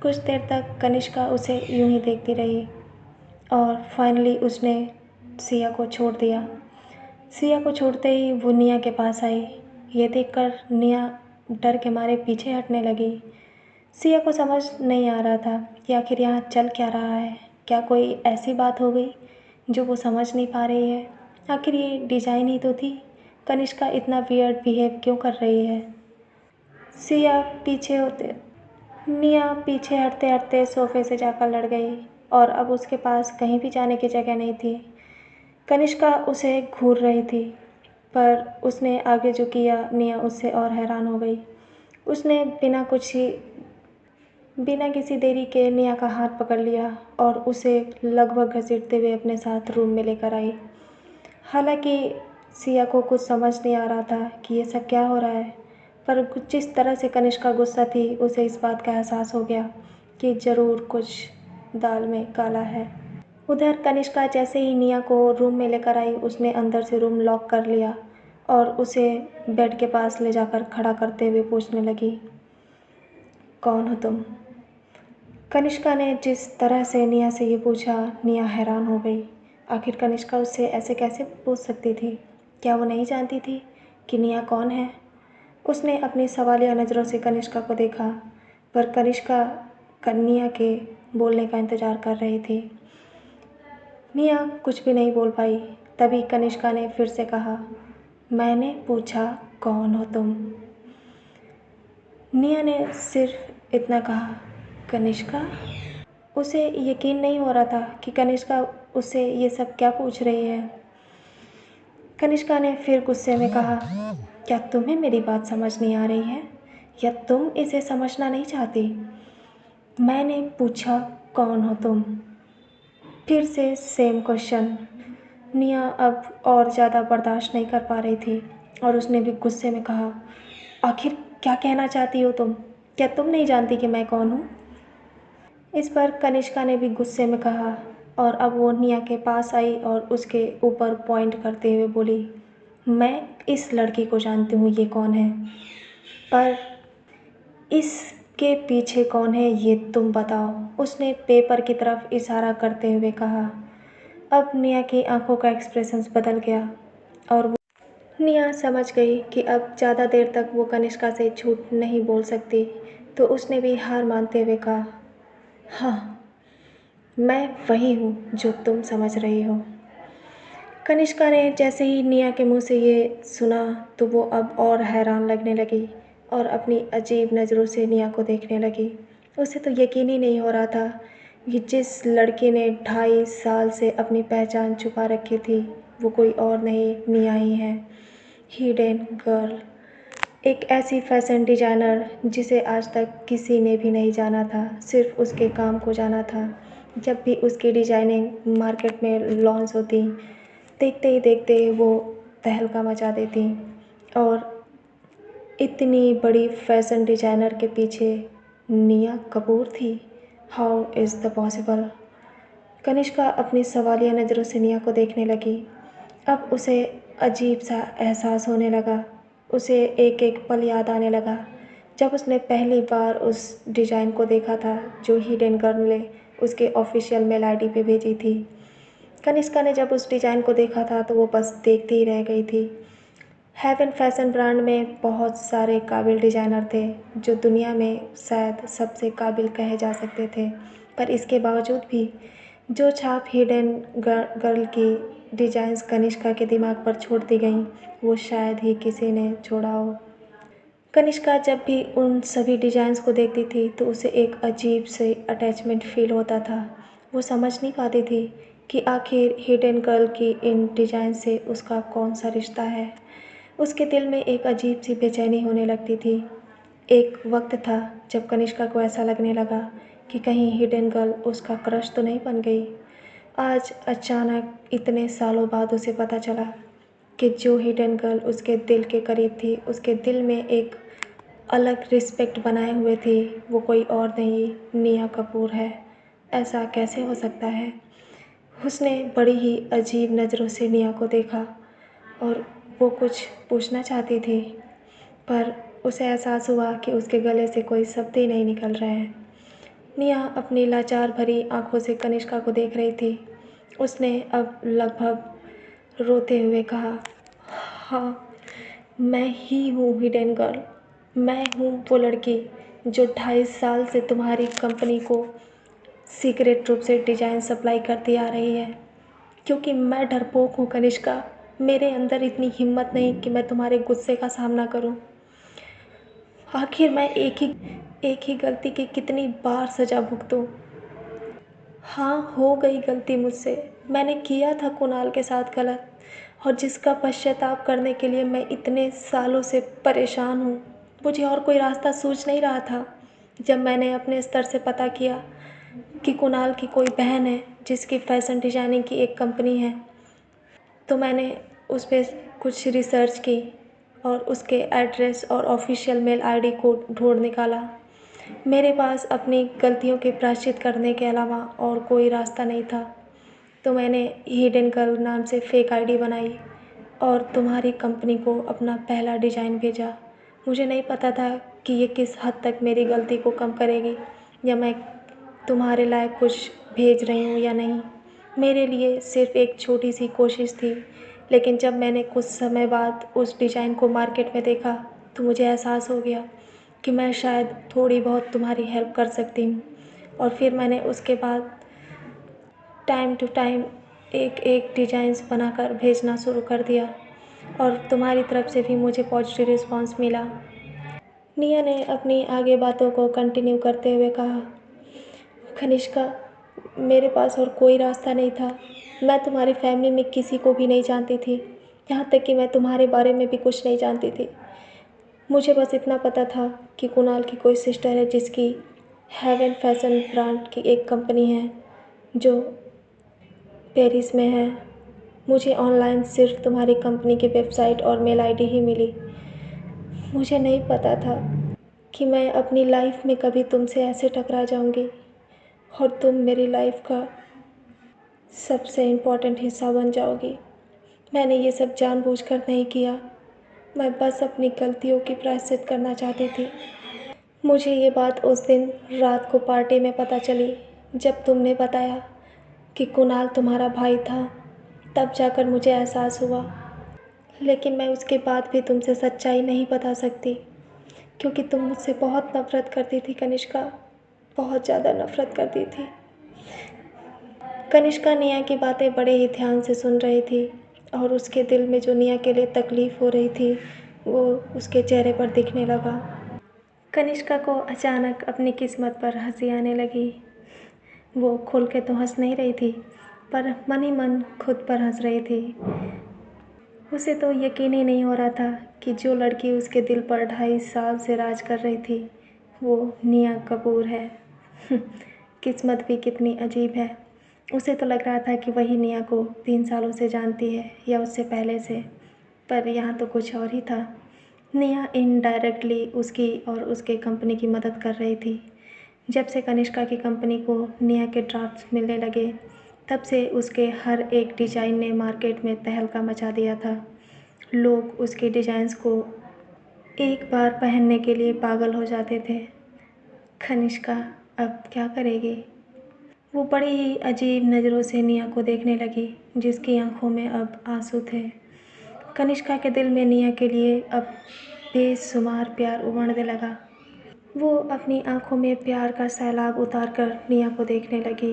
कुछ देर तक कनिष्का उसे यूं ही देखती रही और फाइनली उसने सिया को छोड़ दिया। सिया को छोड़ते ही वो निया के पास आई। ये देखकर निया डर के मारे पीछे हटने लगी। सिया को समझ नहीं आ रहा था कि आखिर यहाँ चल क्या रहा है। क्या कोई ऐसी बात हो गई जो वो समझ नहीं पा रही है? आखिर ये डिज़ाइन ही तो थी। कनिष्का इतना वियर्ड बिहेव क्यों कर रही है? सिया पीछे होते निया पीछे हटते हटते सोफे से जाकर लड़ गई और अब उसके पास कहीं भी जाने की जगह नहीं थी। कनिष्का उसे घूर रही थी, पर उसने आगे जो किया निया उससे और हैरान हो गई। उसने बिना किसी देरी के निया का हाथ पकड़ लिया और उसे लगभग घसीटते हुए अपने साथ रूम में लेकर आई। हालांकि सिया को कुछ समझ नहीं आ रहा था कि ये सब क्या हो रहा है, पर जिस तरह से कनिष्का गुस्सा थी उसे इस बात का एहसास हो गया कि ज़रूर कुछ दाल में काला है। उधर कनिष्का जैसे ही निया को रूम में लेकर आई उसने अंदर से रूम लॉक कर लिया और उसे बेड के पास ले जाकर खड़ा करते हुए पूछने लगी, कौन हो तुम? कनिष्का ने जिस तरह से निया से ये पूछा, निया हैरान हो गई। आखिर कनिष्का उससे ऐसे कैसे पूछ सकती थी? क्या वो नहीं जानती थी कि निया कौन है? उसने अपनी सवालिया नज़रों से कनिष्का को देखा, पर कनिष्का निया के बोलने का इंतज़ार कर रही थी। निया कुछ भी नहीं बोल पाई। तभी कनिष्का ने फिर से कहा, मैंने पूछा कौन हो तुम? निया ने सिर्फ इतना कहा, कनिष्का। उसे यकीन नहीं हो रहा था कि कनिष्का उससे ये सब क्या पूछ रही है। कनिष्का ने फिर गुस्से में कहा, क्या तुम्हें मेरी बात समझ नहीं आ रही है या तुम इसे समझना नहीं चाहती? मैंने पूछा कौन हो तुम? फिर से सेम क्वेश्चन। निया अब और ज़्यादा बर्दाश्त नहीं कर पा रही थी और उसने भी गुस्से में कहा, आखिर क्या कहना चाहती हो तुम? क्या तुम नहीं जानती कि मैं कौन हूँ? इस पर कनिष्का ने भी गुस्से में कहा और अब वो निया के पास आई और उसके ऊपर पॉइंट करते हुए बोली, मैं इस लड़की को जानती हूँ ये कौन है, पर इसके पीछे कौन है ये तुम बताओ। उसने पेपर की तरफ इशारा करते हुए कहा। अब निया की आंखों का एक्सप्रेशंस बदल गया और वो निया समझ गई कि अब ज़्यादा देर तक वो कनिष्का से झूठ नहीं बोल सकती, तो उसने भी हार मानते हुए कहा, हाँ, मैं वही हूँ जो तुम समझ रही हो। कनिष्का ने जैसे ही निया के मुंह से ये सुना तो वो अब और हैरान लगने लगी और अपनी अजीब नज़रों से निया को देखने लगी। उसे तो यकीन ही नहीं हो रहा था कि जिस लड़के ने 2.5 साल से अपनी पहचान छुपा रखी थी वो कोई और नहीं, निया ही है। हिडन गर्ल, एक ऐसी फैशन डिज़ाइनर जिसे आज तक किसी ने भी नहीं जाना था, सिर्फ उसके काम को जाना था। जब भी उसकी डिज़ाइनिंग मार्केट में लॉन्च होती, देखते ही देखते वो तहलका मचा देती। और इतनी बड़ी फैशन डिज़ाइनर के पीछे निया कपूर थी। How is the possible? Kanishka अपनी सवालिया नज़रों से निया को देखने लगी। अब उसे अजीब सा एहसास होने लगा। उसे एक एक पल याद आने लगा जब उसने पहली बार उस डिज़ाइन को देखा था जो हिडन गर्ल ने उसके ऑफिशियल मेल आईडी पे भेजी थी। कनिष्का ने जब उस डिज़ाइन को देखा था तो वो बस देखती ही रह गई थी। हेवन फैशन ब्रांड में बहुत सारे काबिल डिज़ाइनर थे जो दुनिया में शायद सबसे काबिल कहे जा सकते थे, पर इसके बावजूद भी जो छाप हिडन गर्ल की डिज़ाइंस कनिष्का के दिमाग पर छोड़ दी गईं वो शायद ही किसी ने छोड़ा हो। कनिष्का जब भी उन सभी डिज़ाइंस को देखती थी तो उसे एक अजीब से अटैचमेंट फ़ील होता था। वो समझ नहीं पाती थी कि आखिर हिडन गर्ल की इन डिज़ाइन से उसका कौन सा रिश्ता है। उसके दिल में एक अजीब सी बेचैनी होने लगती थी। एक वक्त था जब कनिष्का को ऐसा लगने लगा कि कहीं हिडन गर्ल उसका क्रश तो नहीं बन गई। आज अचानक इतने सालों बाद उसे पता चला कि जो हिडन गर्ल उसके दिल के करीब थी, उसके दिल में एक अलग रिस्पेक्ट बनाए हुए थी, वो कोई और नहीं, निया कपूर है। ऐसा कैसे हो सकता है? उसने बड़ी ही अजीब नज़रों से निया को देखा और वो कुछ पूछना चाहती थी, पर उसे एहसास हुआ कि उसके गले से कोई शब्द ही नहीं निकल रहे हैं। निया अपनी लाचार भरी आंखों से कनिष्का को देख रही थी। उसने अब लगभग रोते हुए कहा, हाँ, मैं ही हूँ हिडन गर्ल। मैं हूँ वो लड़की जो 2.5 साल से तुम्हारी कंपनी को सीक्रेट रूप से डिज़ाइन सप्लाई करती आ रही है। क्योंकि मैं डरपोक हूँ कनिष्का, मेरे अंदर इतनी हिम्मत नहीं कि मैं तुम्हारे गुस्से का सामना करूँ। आखिर मैं एक ही गलती की कितनी बार सज़ा भुगतूँ। हाँ, हो गई गलती मुझसे। मैंने किया था कुणाल के साथ गलत और जिसका पश्चाताप करने के लिए मैं इतने सालों से परेशान हूँ। मुझे और कोई रास्ता सूझ नहीं रहा था। जब मैंने अपने स्तर से पता किया कि कुणाल की कोई बहन है जिसकी फ़ैशन डिज़ाइनिंग की एक कंपनी है, तो मैंने उस पे कुछ रिसर्च की और उसके एड्रेस और ऑफिशियल मेल आईडी को ढूंढ निकाला। मेरे पास अपनी गलतियों के प्रायश्चित करने के अलावा और कोई रास्ता नहीं था, तो मैंने हिडन गर्ल नाम से फ़ेक आईडी बनाई और तुम्हारी कंपनी को अपना पहला डिज़ाइन भेजा। मुझे नहीं पता था कि ये किस हद तक मेरी गलती को कम करेगी या मैं तुम्हारे लायक कुछ भेज रही हूँ या नहीं। मेरे लिए सिर्फ़ एक छोटी सी कोशिश थी, लेकिन जब मैंने कुछ समय बाद उस डिज़ाइन को मार्केट में देखा तो मुझे एहसास हो गया कि मैं शायद थोड़ी बहुत तुम्हारी हेल्प कर सकती हूँ। और फिर मैंने उसके बाद टाइम टू टाइम एक एक डिज़ाइंस बनाकर भेजना शुरू कर दिया और तुम्हारी तरफ से भी मुझे पॉजिटिव रिस्पांस मिला। निया ने अपनी आगे बातों को कंटिन्यू करते हुए कहा, कनिष्का, मेरे पास और कोई रास्ता नहीं था। मैं तुम्हारी फैमिली में किसी को भी नहीं जानती थी, यहाँ तक कि मैं तुम्हारे बारे में भी कुछ नहीं जानती थी। मुझे बस इतना पता था कि कुणाल की कोई सिस्टर है जिसकी हेवन फैशन ब्रांड की एक कंपनी है जो पेरिस में है। मुझे ऑनलाइन सिर्फ तुम्हारी कंपनी की वेबसाइट और मेल आईडी ही मिली। मुझे नहीं पता था कि मैं अपनी लाइफ में कभी तुमसे ऐसे टकरा जाऊंगी और तुम मेरी लाइफ का सबसे इम्पोर्टेंट हिस्सा बन जाओगी। मैंने ये सब जानबूझकर नहीं किया, मैं बस अपनी गलतियों की प्रायश्चित करना चाहती थी। मुझे ये बात उस दिन रात को पार्टी में पता चली जब तुमने बताया कि कुणाल तुम्हारा भाई था, तब जाकर मुझे एहसास हुआ। लेकिन मैं उसके बाद भी तुमसे सच्चाई नहीं बता सकती क्योंकि तुम मुझसे बहुत नफ़रत करती थी कनिष्का, बहुत ज़्यादा नफ़रत करती थी। कनिष्का निया की बातें बड़े ही ध्यान से सुन रही थी और उसके दिल में जो निया के लिए तकलीफ़ हो रही थी वो उसके चेहरे पर दिखने लगा। कनिष्का को अचानक अपनी किस्मत पर हंसी आने लगी। वो खुल के तो हंस नहीं रही थी, पर मन ही मन खुद पर हंस रही थी। उसे तो यकीन ही नहीं हो रहा था कि जो लड़की उसके दिल पर 2.5 साल से राज कर रही थी वो निया कपूर है। किस्मत भी कितनी अजीब है। उसे तो लग रहा था कि वही निया को 3 सालों से जानती है या उससे पहले से, पर यहाँ तो कुछ और ही था। निया इनडायरेक्टली उसकी और उसके कंपनी की मदद कर रही थी। जब से कनिष्का की कंपनी को निया के ड्राफ्ट्स मिलने लगे तब से उसके हर एक डिज़ाइन ने मार्केट में तहलका मचा दिया था। लोग उसके डिज़ाइंस को एक बार पहनने के लिए पागल हो जाते थे। कनिष्का अब क्या करेगी? वो बड़ी ही अजीब नज़रों से निया को देखने लगी, जिसकी आंखों में अब आंसू थे। कनिष्का के दिल में निया के लिए अब बेशुमार प्यार उमड़ने लगा। वो अपनी आंखों में प्यार का सैलाब उतार कर निया को देखने लगी।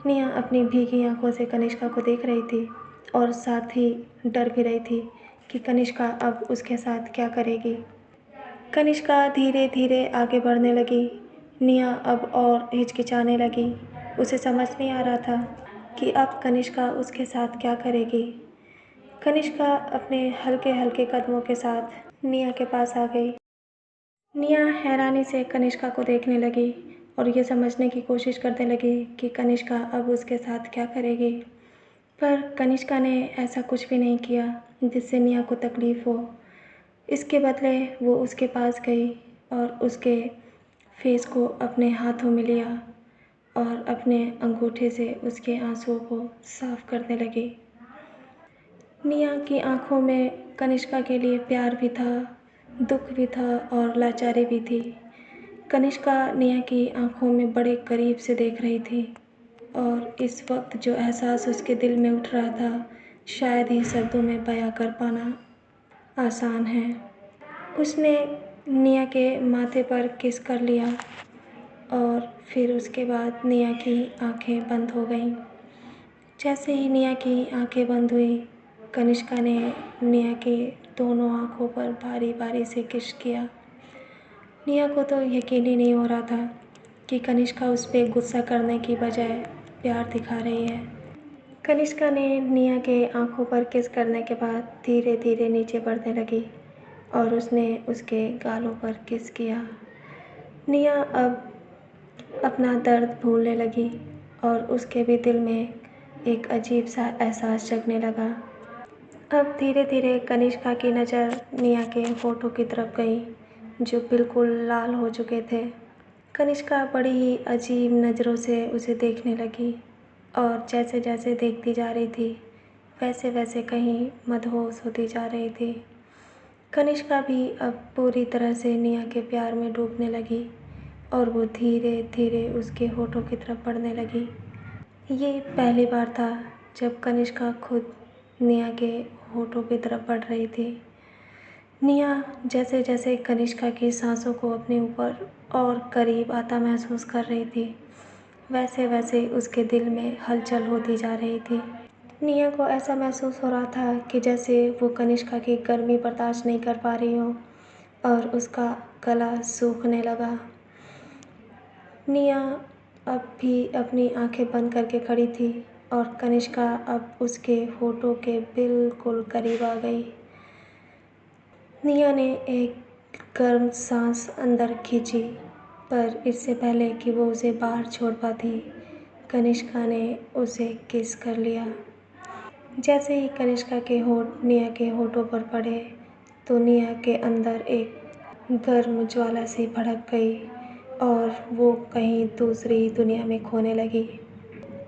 निया अपनी भीगी आंखों से कनिष्का को देख रही थी और साथ ही डर भी रही थी कि कनिष्का अब उसके साथ क्या करेगी। कनिष्का धीरे धीरे आगे बढ़ने लगी। निया अब और हिचकिचाने लगी। उसे समझ नहीं आ रहा था कि अब कनिष्का उसके साथ क्या करेगी। कनिष्का अपने हल्के हल्के कदमों के साथ निया के पास आ गई। निया हैरानी से कनिष्का को देखने लगी और ये समझने की कोशिश करने लगी कि कनिष्का अब उसके साथ क्या करेगी। पर कनिष्का ने ऐसा कुछ भी नहीं किया जिससे निया को तकलीफ़ हो। इसके बदले वो उसके पास गई और उसके फेस को अपने हाथों में लिया और अपने अंगूठे से उसके आंसुओं को साफ करने लगी। निया की आंखों में कनिष्का के लिए प्यार भी था, दुख भी था और लाचारी भी थी। कनिष्का निया की आंखों में बड़े करीब से देख रही थी और इस वक्त जो एहसास उसके दिल में उठ रहा था शायद ही शब्दों में बयां कर पाना आसान है। उसने निया के माथे पर किस कर लिया और फिर उसके बाद निया की आंखें बंद हो गईं। जैसे ही निया की आंखें बंद हुई, कनिष्का ने निया के दोनों आंखों पर बारी बारी से किस किया। निया को तो यकीन ही नहीं हो रहा था कि कनिष्का उस पर गुस्सा करने की बजाय प्यार दिखा रही है। कनिष्का ने निया के आंखों पर किस करने के बाद धीरे धीरे नीचे बढ़ने लगी और उसने उसके गालों पर किस किया। निया अब अपना दर्द भूलने लगी और उसके भी दिल में एक अजीब सा एहसास जगने लगा। अब धीरे धीरे कनिष्का की नज़र निया के होठों की तरफ गई, जो बिल्कुल लाल हो चुके थे। कनिष्का बड़ी ही अजीब नज़रों से उसे देखने लगी और जैसे जैसे देखती जा रही थी, वैसे वैसे कहीं मदहोश होती जा रही थी। कनिष्का भी अब पूरी तरह से निया के प्यार में डूबने लगी और वो धीरे धीरे उसके होठों की तरफ बढ़ने लगी। ये पहली बार था जब कनिष्का खुद निया के होठों की तरफ बढ़ रही थी। निया जैसे जैसे कनिष्का की सांसों को अपने ऊपर और करीब आता महसूस कर रही थी, वैसे वैसे उसके दिल में हलचल होती जा रही थी। निया को ऐसा महसूस हो रहा था कि जैसे वो कनिष्का की गर्मी बर्दाश्त नहीं कर पा रही हो और उसका गला सूखने लगा। निया अब भी अपनी आंखें बंद करके खड़ी थी और कनिष्का अब उसके होठों के बिल्कुल करीब आ गई। निया ने एक गर्म सांस अंदर खींची, पर इससे पहले कि वो उसे बाहर छोड़ पाती, कनिष्का ने उसे किस कर लिया। जैसे ही कनिष्का के होठ निया के होठों पर पड़े, तो निया के अंदर एक गर्म ज्वाला सी भड़क गई और वो कहीं दूसरी दुनिया में खोने लगी।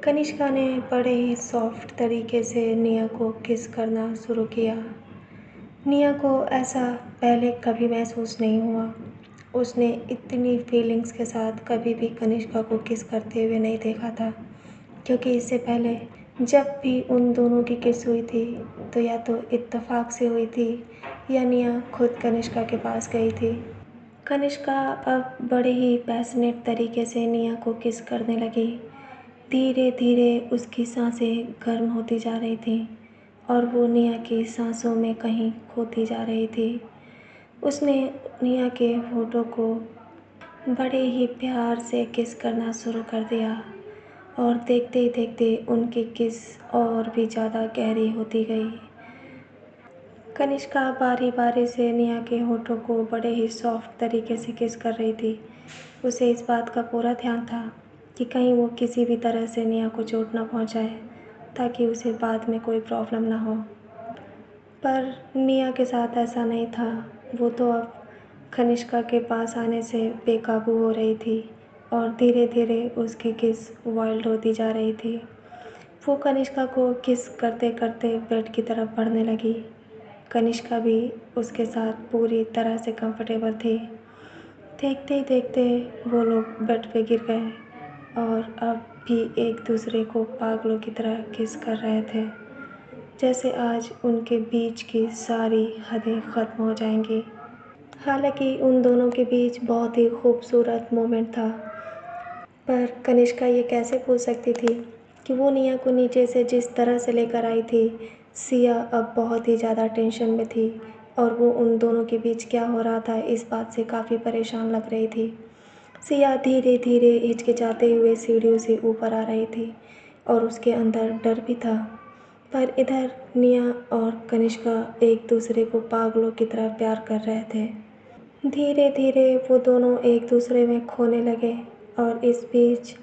कनिष्का ने बड़े ही सॉफ्ट तरीके से निया को किस करना शुरू किया। निया को ऐसा पहले कभी महसूस नहीं हुआ। उसने इतनी फीलिंग्स के साथ कभी भी कनिष्का को किस करते हुए नहीं देखा था, क्योंकि इससे पहले जब भी उन दोनों की किस हुई थी, तो या तो इत्तेफाक से हुई थी या निया खुद कनिष्का के पास गई थी। कनिष्का अब बड़े ही पैशनेट तरीके से निया को किस करने लगी। धीरे धीरे उसकी सांसें गर्म होती जा रही थीं और वो निया की सांसों में कहीं खोती जा रही थी। उसने निया के होठों को बड़े ही प्यार से किस करना शुरू कर दिया और देखते ही देखते उनकी किस और भी ज़्यादा गहरी होती गई। कनिष्का बारी बारी से निया के होठों को बड़े ही सॉफ्ट तरीके से किस कर रही थी। उसे इस बात का पूरा ध्यान था कि कहीं वो किसी भी तरह से निया को चोट ना पहुंचाए, ताकि उसे बाद में कोई प्रॉब्लम ना हो। पर निया के साथ ऐसा नहीं था। वो तो अब कनिष्का के पास आने से बेकाबू हो रही थी और धीरे धीरे उसकी किस वाइल्ड होती जा रही थी। वो कनिष्का को किस करते करते बेड की तरफ बढ़ने लगी। कनिष्का भी उसके साथ पूरी तरह से कंफर्टेबल थी। देखते ही देखते वो लोग बेड पे गिर गए और अब भी एक दूसरे को पागलों की तरह किस कर रहे थे, जैसे आज उनके बीच की सारी हदें ख़त्म हो जाएंगी। हालांकि उन दोनों के बीच बहुत ही खूबसूरत मोमेंट था, पर कनिष्का ये कैसे भूल सकती थी कि वो निया को नीचे से जिस तरह से लेकर आई थी, सिया अब बहुत ही ज़्यादा टेंशन में थी और वो उन दोनों के बीच क्या हो रहा था इस बात से काफ़ी परेशान लग रही थी। सिया धीरे धीरे हिचकिचाते हुए सीढ़ियों से ऊपर आ रही थी और उसके अंदर डर भी था। पर इधर निया और कनिष्का एक दूसरे को पागलों की तरह प्यार कर रहे थे। धीरे धीरे वो दोनों एक दूसरे में खोने लगे और इस बीच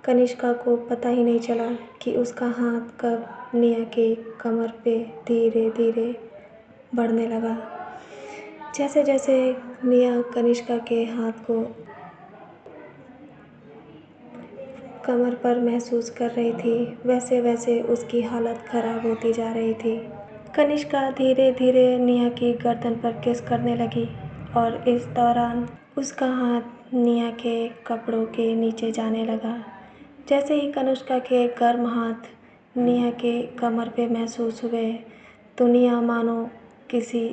कनिष्का को पता ही नहीं चला कि उसका हाथ कब निया के कमर पे धीरे धीरे बढ़ने लगा। जैसे जैसे निया कनिष्का के हाथ को कमर पर महसूस कर रही थी, वैसे वैसे उसकी हालत ख़राब होती जा रही थी। कनिष्का धीरे धीरे निया की गर्दन पर किस करने लगी और इस दौरान उसका हाथ निया के कपड़ों के नीचे जाने लगा। जैसे ही कनिष्का के गर्म हाथ निया के कमर पे महसूस हुए, तो निया मानो किसी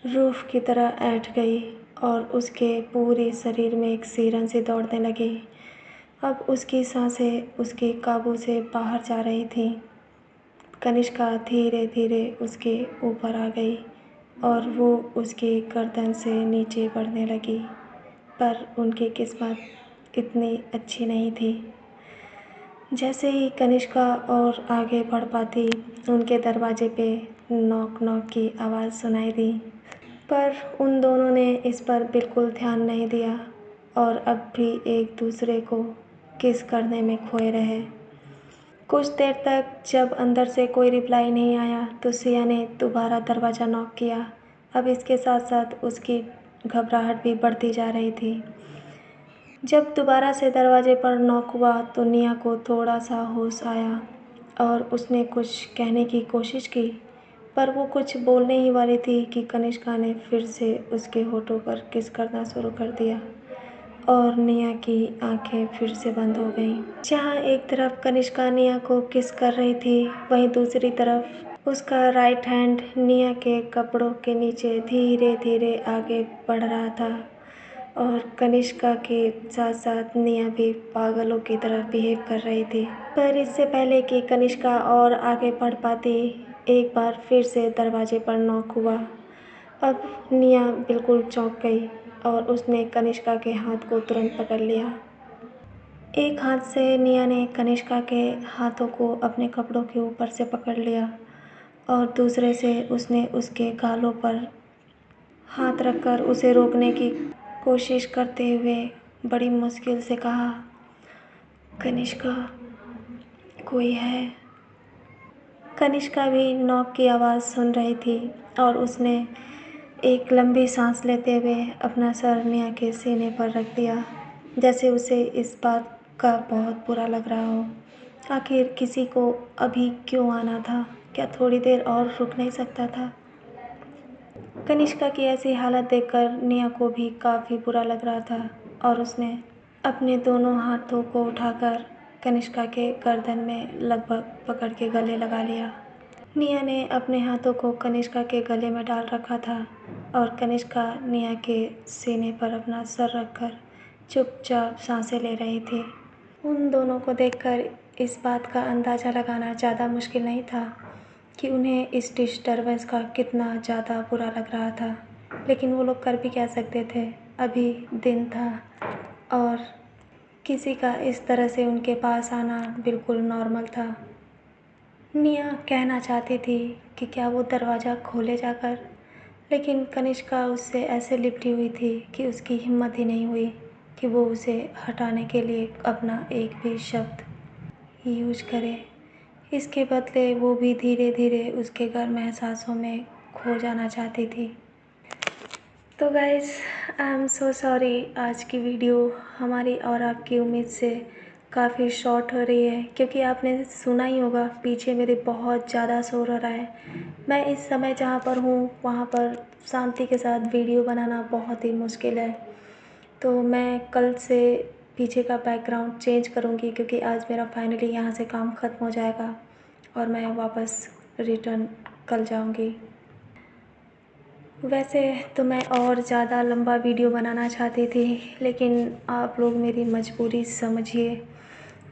रूह की तरह ऐंठ गई और उसके पूरे शरीर में एक सिरन सी दौड़ने लगी। अब उसकी सांसें उसके काबू से बाहर जा रही थीं। कनिष्का धीरे धीरे उसके ऊपर आ गई और वो उसकी गर्दन से नीचे बढ़ने लगी, पर उनकी किस्मत इतनी अच्छी नहीं थी। जैसे ही कनिष्का और आगे बढ़ पाती, उनके दरवाजे पे नॉक नॉक की आवाज़ सुनाई दी, पर उन दोनों ने इस पर बिल्कुल ध्यान नहीं दिया और अब भी एक दूसरे को किस करने में खोए रहे। कुछ देर तक जब अंदर से कोई रिप्लाई नहीं आया तो सिया ने दोबारा दरवाज़ा नॉक किया। अब इसके साथ साथ उसकी घबराहट भी बढ़ती जा रही थी। जब दोबारा से दरवाजे पर नॉक हुआ तो निया को थोड़ा सा होश आया और उसने कुछ कहने की कोशिश की, पर वो कुछ बोलने ही वाली थी कि कनिष्का ने फिर से उसके होठों पर किस करना शुरू कर दिया और निया की आंखें फिर से बंद हो गईं। जहाँ एक तरफ कनिष्का निया को किस कर रही थी, वहीं दूसरी तरफ उसका राइट हैंड निया के कपड़ों के नीचे धीरे धीरे आगे बढ़ रहा था और कनिष्का के साथ साथ निया भी पागलों की तरह बिहेव कर रही थी। पर इससे पहले कि कनिष्का और आगे बढ़ पाती, एक बार फिर से दरवाजे पर नॉक हुआ। अब निया बिल्कुल चौंक गई और उसने कनिष्का के हाथ को तुरंत पकड़ लिया। एक हाथ से निया ने कनिष्का के हाथों को अपने कपड़ों के ऊपर से पकड़ लिया और दूसरे से उसने उसके गालों पर हाथ रखकर उसे रोकने की कोशिश करते हुए बड़ी मुश्किल से कहा, कनिष्का, कोई है? कनिष्का भी नॉक की आवाज़ सुन रही थी और उसने एक लंबी सांस लेते हुए अपना सर निया के सीने पर रख दिया, जैसे उसे इस बात का बहुत बुरा लग रहा हो। आखिर किसी को अभी क्यों आना था? क्या थोड़ी देर और रुक नहीं सकता था? कनिष्का की ऐसी हालत देखकर निया को भी काफ़ी बुरा लग रहा था और उसने अपने दोनों हाथों को उठाकर कनिष्का के गर्दन में लगभग पकड़ के गले लगा लिया। निया ने अपने हाथों को कनिष्का के गले में डाल रखा था और कनिष्का निया के सीने पर अपना सर रखकर चुपचाप सांसें ले रही थी। उन दोनों को देखकर इस बात का अंदाज़ा लगाना ज़्यादा मुश्किल नहीं था कि उन्हें इस डिस्टर्बेंस का कितना ज़्यादा बुरा लग रहा था, लेकिन वो लोग कर भी क्या सकते थे। अभी दिन था और किसी का इस तरह से उनके पास आना बिल्कुल नॉर्मल था। निया कहना चाहती थी कि क्या वो दरवाज़ा खोले जाकर, लेकिन कनिष्का उससे ऐसे लिपटी हुई थी कि उसकी हिम्मत ही नहीं हुई कि वो उसे हटाने के लिए अपना एक भी शब्द यूज करे। इसके बदले वो भी धीरे धीरे उसके गर्म एहसासों में खो जाना चाहती थी। तो guys, I am so sorry, आज की वीडियो हमारी और आपकी उम्मीद से काफ़ी शॉर्ट हो रही है, क्योंकि आपने सुना ही होगा पीछे मेरे बहुत ज़्यादा शोर हो रहा है। मैं इस समय जहाँ पर हूँ वहाँ पर शांति के साथ वीडियो बनाना बहुत ही मुश्किल है, तो मैं कल से पीछे का बैकग्राउंड चेंज करूँगी, क्योंकि आज मेरा फाइनली यहाँ से काम ख़त्म हो जाएगा और मैं वापस रिटर्न कल जाऊँगी। वैसे तो मैं और ज़्यादा लंबा वीडियो बनाना चाहती थी, लेकिन आप लोग मेरी मजबूरी समझिए।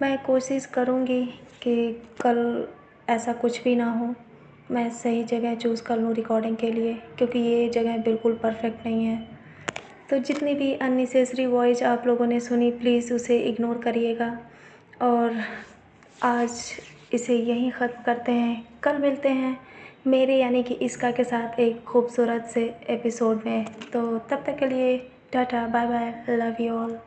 मैं कोशिश करूँगी कि कल ऐसा कुछ भी ना हो, मैं सही जगह चूज़ कर लूँ रिकॉर्डिंग के लिए, क्योंकि ये जगह बिल्कुल परफेक्ट नहीं है। तो जितनी भी अननेसेसरी वॉइस आप लोगों ने सुनी, प्लीज़ उसे इग्नोर करिएगा और आज इसे यहीं ख़त्म करते हैं। कल मिलते हैं मेरे यानी कि इसका के साथ एक खूबसूरत से एपिसोड में। तो तब तक के लिए tata, bye bye, love you all.